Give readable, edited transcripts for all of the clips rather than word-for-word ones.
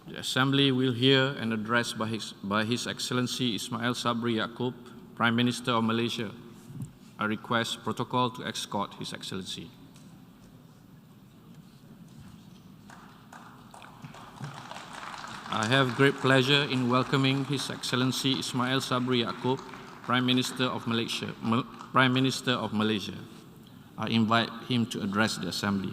The Assembly will hear an address by His Excellency Ismail Sabri Yaakob, Prime Minister of Malaysia. I request protocol to escort His Excellency. I have great pleasure in welcoming His Excellency Ismail Sabri Yaakob, Prime Minister of Malaysia. I invite him to address the Assembly.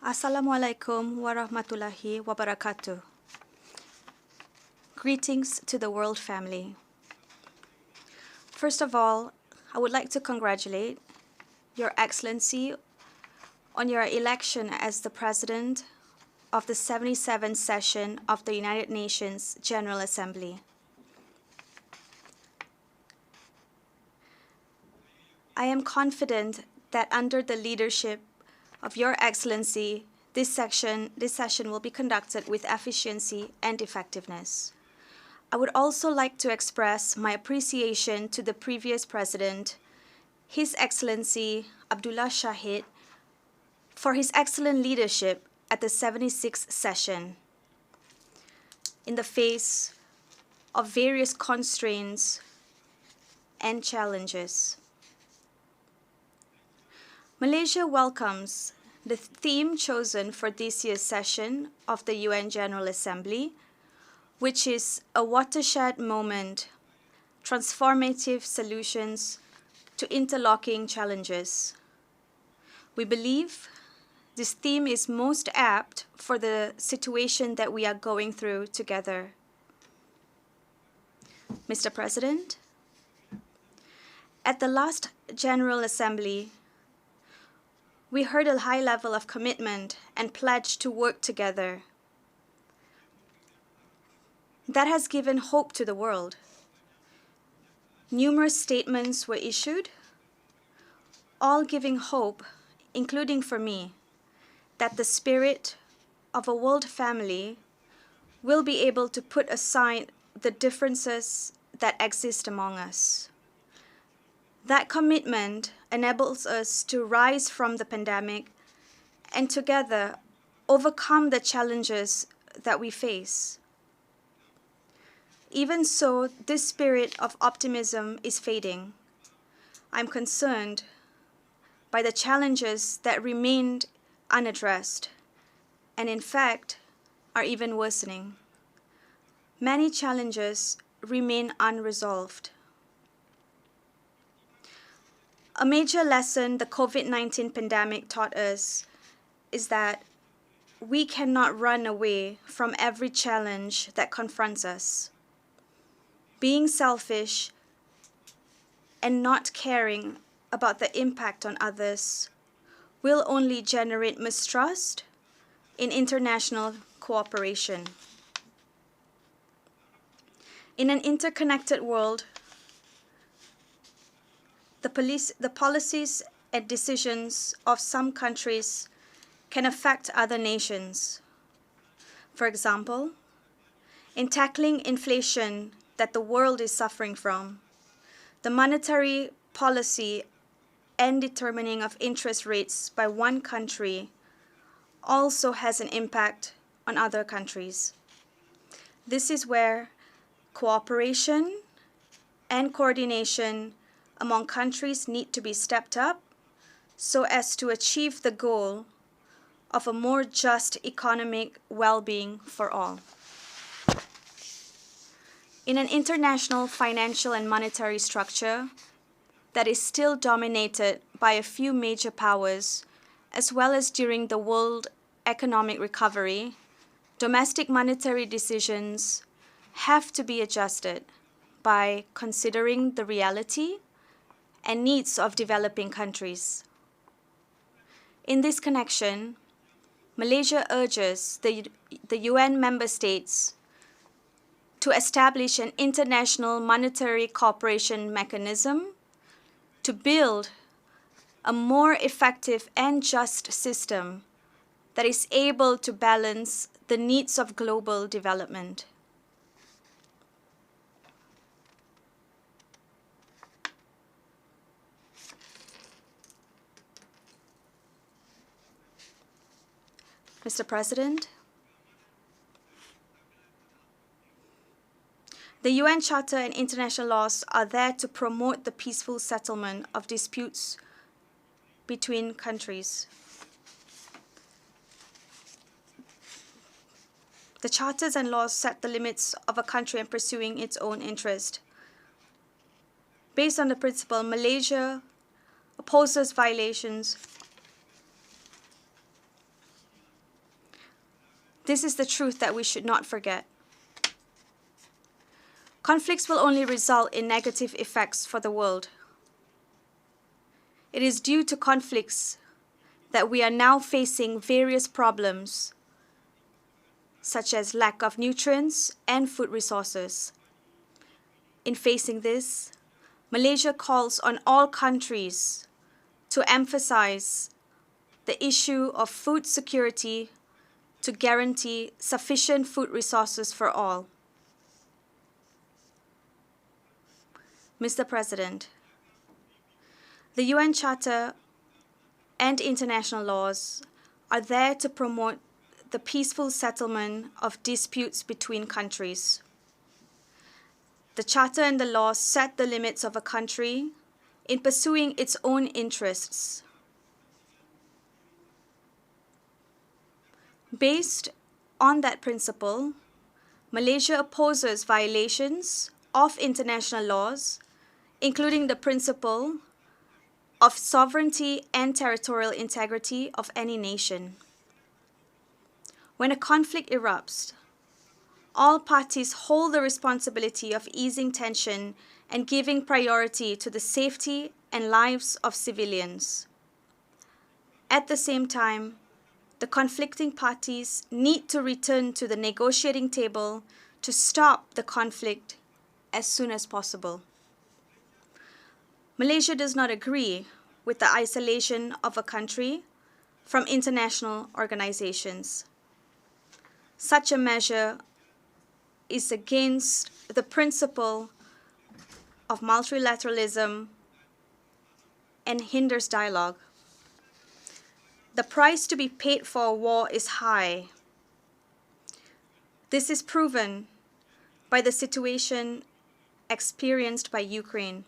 Assalamualaikum warahmatullahi wabarakatuh. Greetings to the world family. First of all, I would like to congratulate Your Excellency on your election as the President of the 77th session of the United Nations General Assembly. I am confident that under the leadership of Your Excellency, this session will be conducted with efficiency and effectiveness. I would also like to express my appreciation to the previous President, His Excellency Abdullah Shahid, for his excellent leadership at the 76th session in the face of various constraints and challenges. Malaysia welcomes the theme chosen for this year's session of the UN General Assembly, which is a watershed moment, transformative solutions to interlocking challenges. We believe this theme is most apt for the situation that we are going through together. Mr. President, at the last General Assembly, we heard a high level of commitment and pledge to work together. That has given hope to the world. Numerous statements were issued, all giving hope, including for me, that the spirit of a world family will be able to put aside the differences that exist among us. That commitment enables us to rise from the pandemic and together overcome the challenges that we face. Even so, this spirit of optimism is fading. I'm concerned by the challenges that remained unaddressed and in fact are even worsening. Many challenges remain unresolved. A major lesson the COVID-19 pandemic taught us is that we cannot run away from every challenge that confronts us. Being selfish and not caring about the impact on others will only generate mistrust in international cooperation. In an interconnected world, the policies and decisions of some countries can affect other nations. For example, in tackling inflation that the world is suffering from, the monetary policy and determining of interest rates by one country also has an impact on other countries. This is where cooperation and coordination among countries need to be stepped up so as to achieve the goal of a more just economic well-being for all. In an international financial and monetary structure that is still dominated by a few major powers, as well as during the world economic recovery, domestic monetary decisions have to be adjusted by considering the reality and needs of developing countries. In this connection, Malaysia urges the UN member states to establish an international monetary cooperation mechanism to build a more effective and just system that is able to balance the needs of global development. Mr. President, the UN Charter and international laws are there to promote the peaceful settlement of disputes between countries. The charters and laws set the limits of a country in pursuing its own interest. Based on the principle, Malaysia opposes violations. This is the truth that we should not forget. Conflicts will only result in negative effects for the world. It is due to conflicts that we are now facing various problems, such as lack of nutrients and food resources. In facing this, Malaysia calls on all countries to emphasize the issue of food security to guarantee sufficient food resources for all. Mr. President, the UN Charter and international laws are there to promote the peaceful settlement of disputes between countries. The Charter and the laws set the limits of a country in pursuing its own interests. Based on that principle, Malaysia opposes violations of international laws, including the principle of sovereignty and territorial integrity of any nation. When a conflict erupts, all parties hold the responsibility of easing tension and giving priority to the safety and lives of civilians. At the same time, the conflicting parties need to return to the negotiating table to stop the conflict as soon as possible. Malaysia does not agree with the isolation of a country from international organizations. Such a measure is against the principle of multilateralism and hinders dialogue. The price to be paid for a war is high. This is proven by the situation experienced by Ukraine.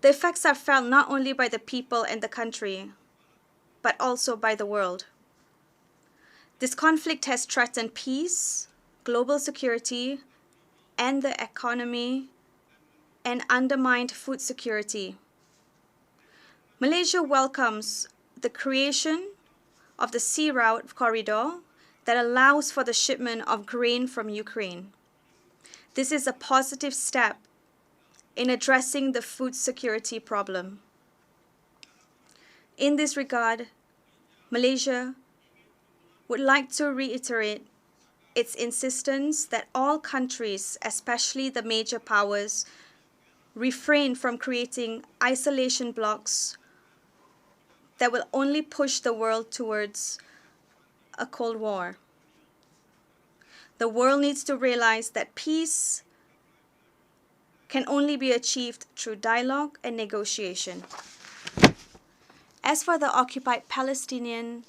The effects are felt not only by the people and the country, but also by the world. This conflict has threatened peace, global security, and the economy, and undermined food security. Malaysia welcomes the creation of the Sea Route corridor that allows for the shipment of grain from Ukraine. This is a positive step in addressing the food security problem. In this regard, Malaysia would like to reiterate its insistence that all countries, especially the major powers, refrain from creating isolation blocks that will only push the world towards a Cold War. The world needs to realize that peace can only be achieved through dialogue and negotiation. As for the occupied Palestinian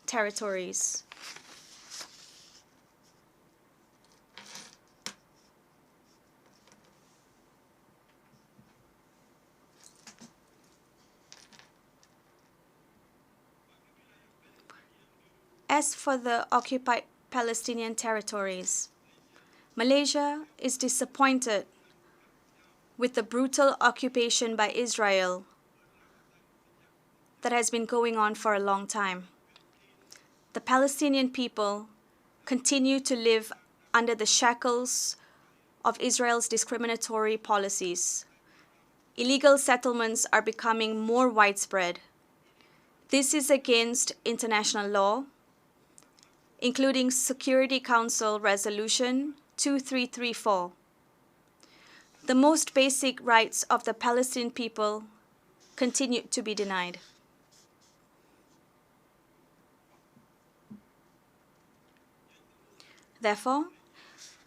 territories, Malaysia is disappointed with the brutal occupation by Israel that has been going on for a long time. The Palestinian people continue to live under the shackles of Israel's discriminatory policies. Illegal settlements are becoming more widespread. This is against international law, including Security Council Resolution 2334. The most basic rights of the Palestinian people continue to be denied. Therefore,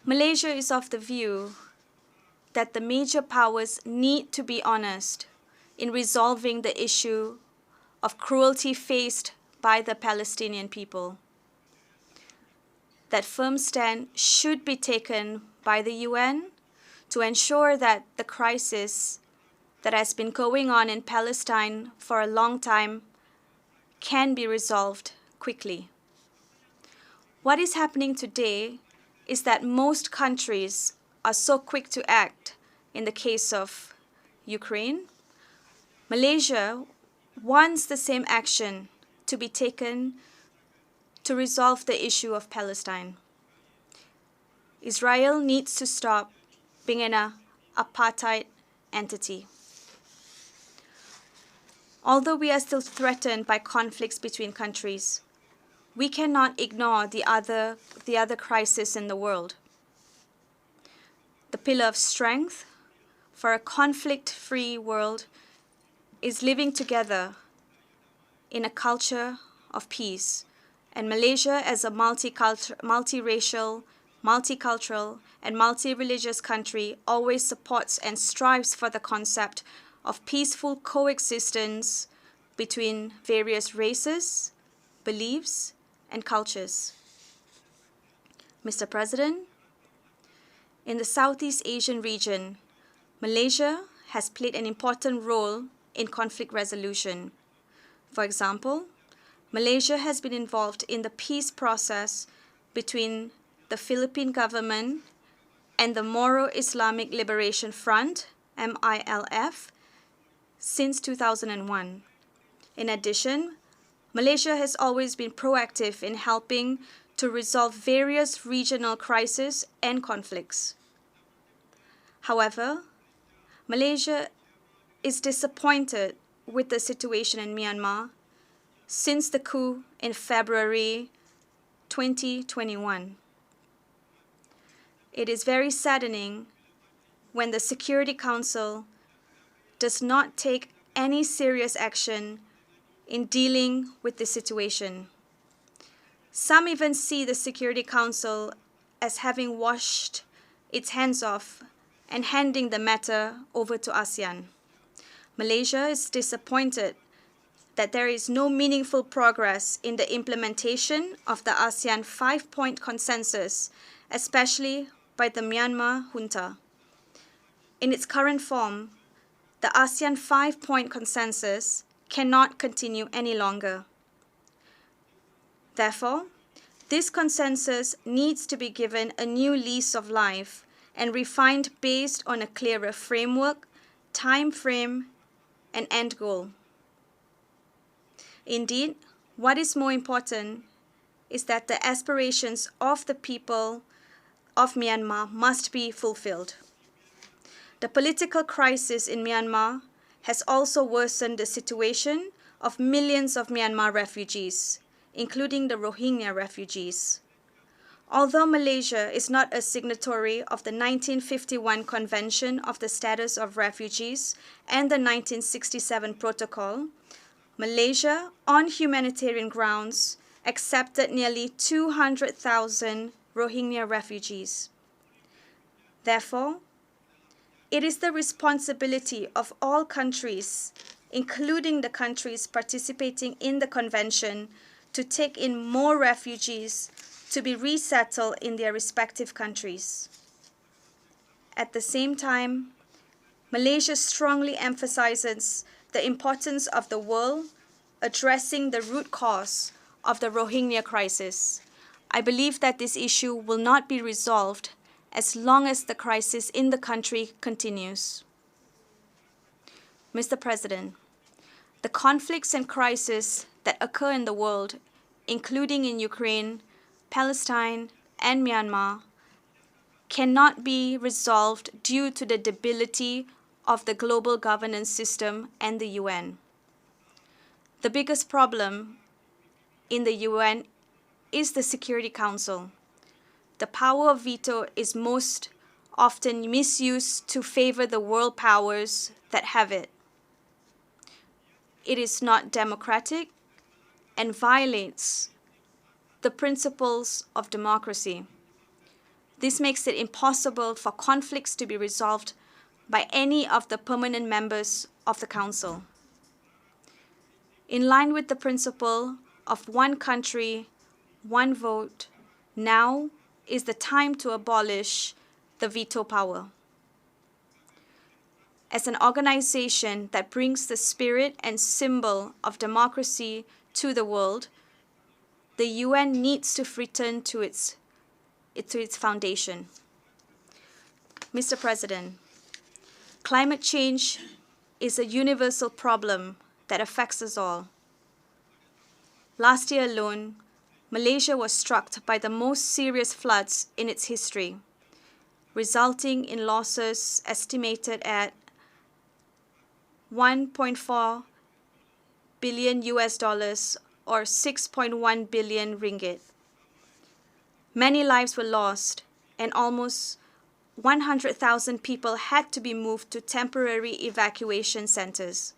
Malaysia is of the view that the major powers need to be honest in resolving the issue of cruelty faced by the Palestinian people. that firm stand should be taken by the UN to ensure that the crisis that has been going on in Palestine for a long time can be resolved quickly. What is happening today is that most countries are so quick to act in the case of Ukraine. Malaysia wants the same action to be taken to resolve the issue of Palestine. Israel needs to stop being an apartheid entity. Although we are still threatened by conflicts between countries, we cannot ignore the other crisis in the world. The pillar of strength for a conflict-free world is living together in a culture of peace. And Malaysia, as a multiracial, multicultural, and multi-religious country, always supports and strives for the concept of peaceful coexistence between various races, beliefs, and cultures. Mr. President, in the Southeast Asian region, Malaysia has played an important role in conflict resolution. For example, Malaysia has been involved in the peace process between the Philippine government and the Moro Islamic Liberation Front, MILF, since 2001. In addition, Malaysia has always been proactive in helping to resolve various regional crises and conflicts. However, Malaysia is disappointed with the situation in Myanmar since the coup in February 2021. It is very saddening when the Security Council does not take any serious action in dealing with the situation. Some even see the Security Council as having washed its hands off and handing the matter over to ASEAN. Malaysia is disappointed that there is no meaningful progress in the implementation of the ASEAN 5-point consensus, especially by the Myanmar junta. In its current form, the ASEAN 5-point consensus cannot continue any longer. Therefore, this consensus needs to be given a new lease of life and refined based on a clearer framework, time frame, and end goal. Indeed, what is more important is that the aspirations of the people of Myanmar must be fulfilled. The political crisis in Myanmar has also worsened the situation of millions of Myanmar refugees, including the Rohingya refugees. Although Malaysia is not a signatory of the 1951 Convention of the Status of Refugees and the 1967 Protocol, Malaysia, on humanitarian grounds, accepted nearly 200,000 Rohingya refugees. Therefore, it is the responsibility of all countries, including the countries participating in the Convention, to take in more refugees to be resettled in their respective countries. At the same time, Malaysia strongly emphasizes the importance of the world addressing the root cause of the Rohingya crisis. I believe that this issue will not be resolved as long as the crisis in the country continues. Mr. President, the conflicts and crises that occur in the world, including in Ukraine, Palestine, and Myanmar, cannot be resolved due to the debility of the global governance system and the UN. The biggest problem in the UN is the Security Council. The power of veto is most often misused to favor the world powers that have it. It is not democratic and violates the principles of democracy. This makes it impossible for conflicts to be resolved by any of the permanent members of the Council. In line with the principle of one country, one vote, Now is the time to abolish the veto power. As an organization that brings the spirit and symbol of democracy to the world, the UN needs to return to its foundation. Mr. President, climate change is a universal problem that affects us all. Last year alone, Malaysia was struck by the most serious floods in its history, resulting in losses estimated at 1.4 billion US dollars or 6.1 billion ringgit. Many lives were lost and almost 100,000 people had to be moved to temporary evacuation centers.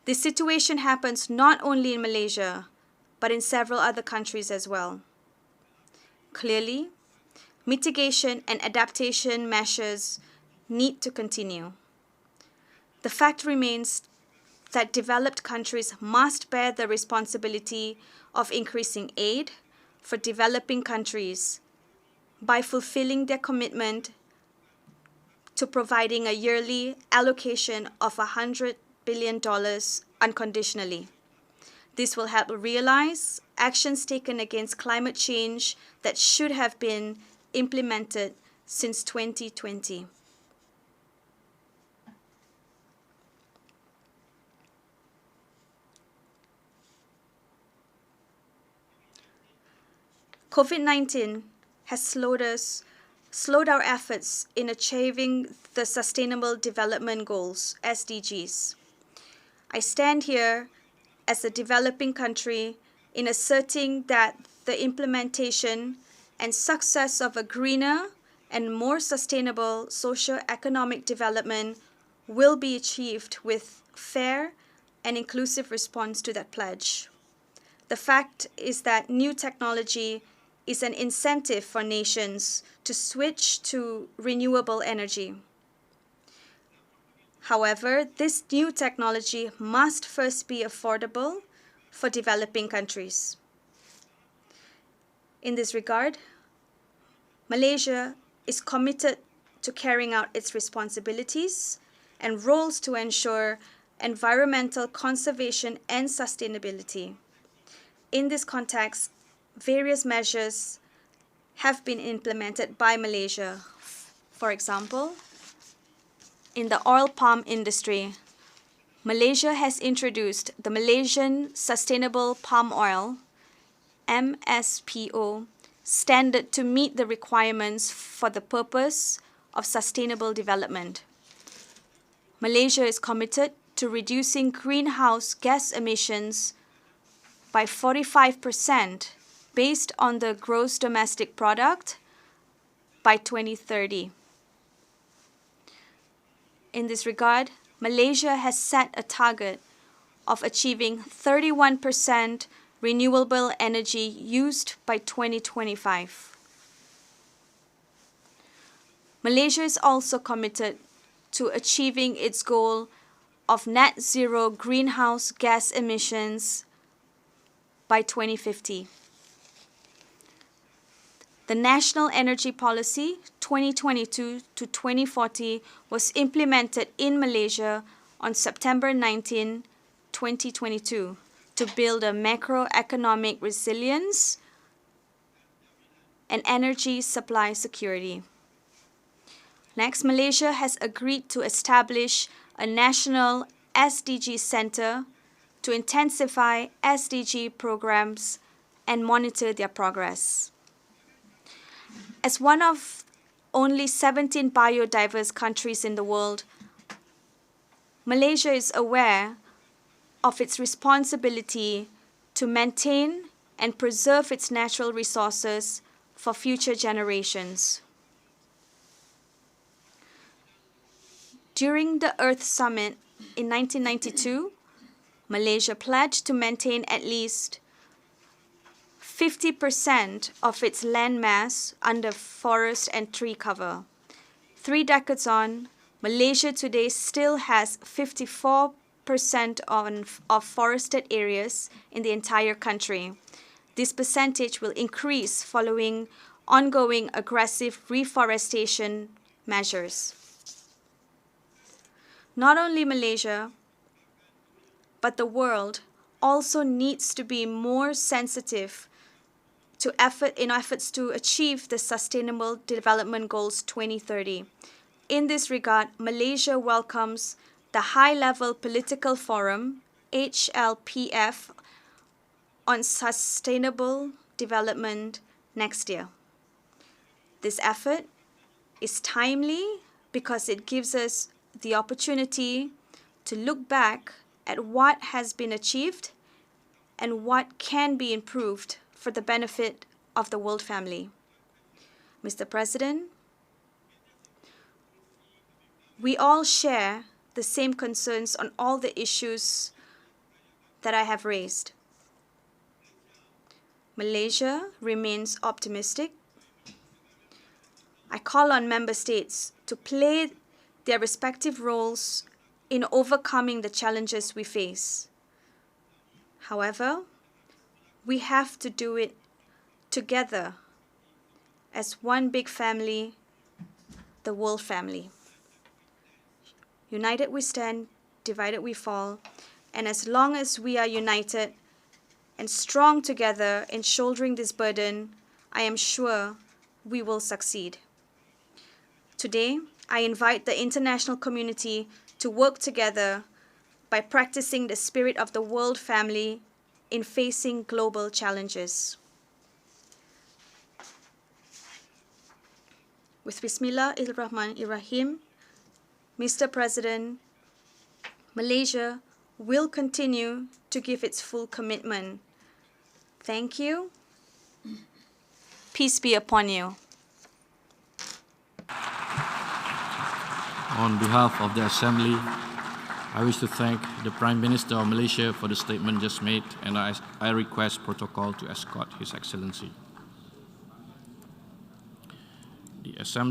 This situation happens not only in Malaysia, but in several other countries as well. Clearly, mitigation and adaptation measures need to continue. The fact remains that developed countries must bear the responsibility of increasing aid for developing countries by fulfilling their commitment to providing a yearly allocation of $100 billion unconditionally. This will help realize actions taken against climate change that should have been implemented since 2020. COVID-19 has slowed our efforts in achieving the Sustainable Development Goals, SDGs. I stand here as a developing country in asserting that the implementation and success of a greener and more sustainable socio-economic development will be achieved with fair and inclusive response to that pledge. The fact is that new technology is an incentive for nations to switch to renewable energy. However, this new technology must first be affordable for developing countries. In this regard, Malaysia is committed to carrying out its responsibilities and roles to ensure environmental conservation and sustainability. In this context, various measures have been implemented by Malaysia. For example, in the oil palm industry, Malaysia has introduced the Malaysian Sustainable Palm Oil (MSPO) standard to meet the requirements for the purpose of sustainable development. Malaysia is committed to reducing greenhouse gas emissions by 45% based on the gross domestic product by 2030. In this regard, Malaysia has set a target of achieving 31% renewable energy used by 2025. Malaysia is also committed to achieving its goal of net zero greenhouse gas emissions by 2050. The National Energy Policy 2022 to 2040 was implemented in Malaysia on September 19, 2022 to build a macroeconomic resilience and energy supply security. Next, Malaysia has agreed to establish a national SDG center to intensify SDG programs and monitor their progress. As one of only 17 biodiverse countries in the world, Malaysia is aware of its responsibility to maintain and preserve its natural resources for future generations. During the Earth Summit in 1992, Malaysia pledged to maintain at least 50% of its land mass under forest and tree cover. 3 decades on, Malaysia today still has 54% of forested areas in the entire country. This percentage will increase following ongoing aggressive reforestation measures. Not only Malaysia, but the world also needs to be more sensitive to efforts to achieve the Sustainable Development Goals 2030. In this regard, Malaysia welcomes the High-Level Political Forum, HLPF, on Sustainable Development next year. This effort is timely because it gives us the opportunity to look back at what has been achieved and what can be improved for the benefit of the world family. Mr. President, we all share the same concerns on all the issues that I have raised. Malaysia remains optimistic. I call on member states to play their respective roles in overcoming the challenges we face. However, we have to do it together as one big family, the world family. United we stand, divided we fall, and as long as we are united and strong together in shouldering this burden, I am sure we will succeed. Today, I invite the international community to work together by practicing the spirit of the world family in facing global challenges. With Bismillahirrahmanirrahim, Mr. President, Malaysia will continue to give its full commitment. Thank you. Peace be upon you. On behalf of the Assembly, I wish to thank the Prime Minister of Malaysia for the statement just made, and I request protocol to escort His Excellency. The Assembly